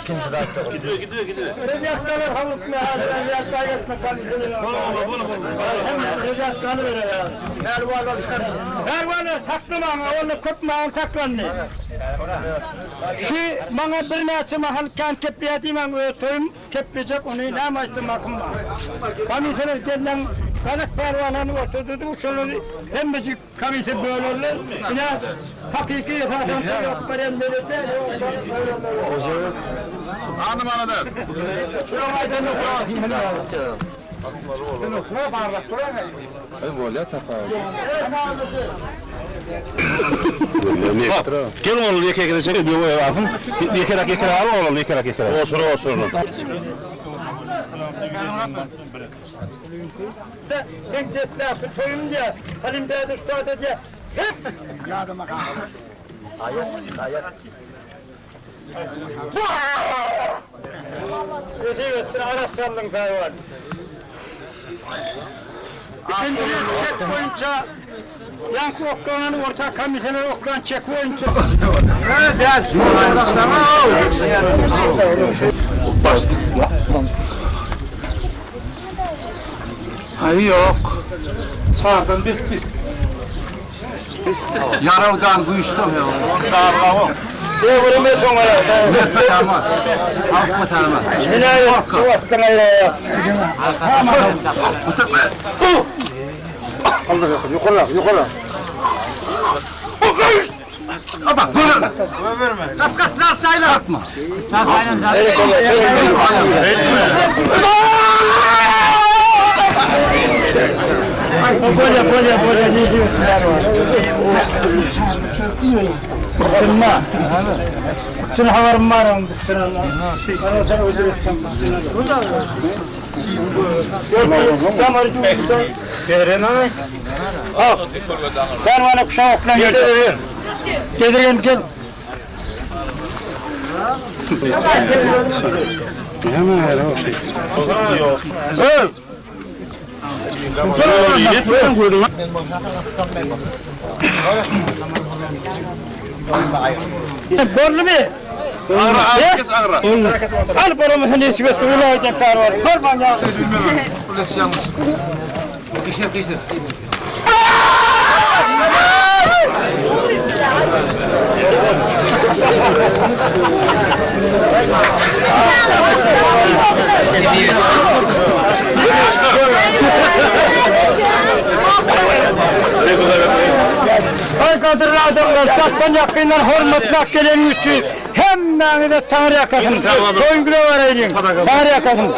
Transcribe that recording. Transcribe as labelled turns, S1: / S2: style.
S1: İkinci dakika.
S2: Gidiyor.
S3: Rızaklar havutma, rızaklar gitmek kalbine. Hem rızakları verir ya. Pervalar taklama, onu kutma, taklandı. Şu bana bir neçe mahalkan kepliye diyemem, ötüyüm kepleyecek, onu inanmıştım akımma. Komisyonlar gelen kalık pervananı oturdu, uçurdu, hem bizi komisyon böyle olur. Yine hakiki esasında yok, ben böylece.
S2: Hanım anadır.
S1: Gel oğlum yeke gidecek bir boya bakın. Yekere al oğlum yekere. Olsun.
S3: Ben cepler toyunca, halimde üstadece. Evet, Araplarla kayvar. İkinci çek boyunca yankı oklananın orta komisyonu oklan çek boyunca.
S2: Hayır yok. Çağırdım bitti. Yaravdan kuyuştum ya. Çağırma o.
S3: Devrim et onlara.
S2: Mesut Ahmet. Ahmet Ahmet.
S3: Minayet kuvvetten ayrı. Yukarı.
S2: Ama dur. Kaç sayla atma.
S3: Poля, ne diyorsun? Kutsunma. Kutsun havarım var onun kutsunanla. Bana sen öldürürsen kutsunanla. Damar cümle.
S1: Gelirin ana.
S3: Al. Ben bana kuşağı oklan gelirim. Gelirim gel.
S1: Hemen her o şey.
S3: Öl. Borlu mu?
S2: Herkes ağır.
S3: Al paramı sen de sıkıntı ulayacak kar var. Kar bana ya.
S2: Burası yanlış. Geçir.
S3: Ay kadırlı adamlar, tastan yakından hürmetler gelen için hemen de Tanrı yakasın. Soyun güle var eyleyim. Tanrı yakasın.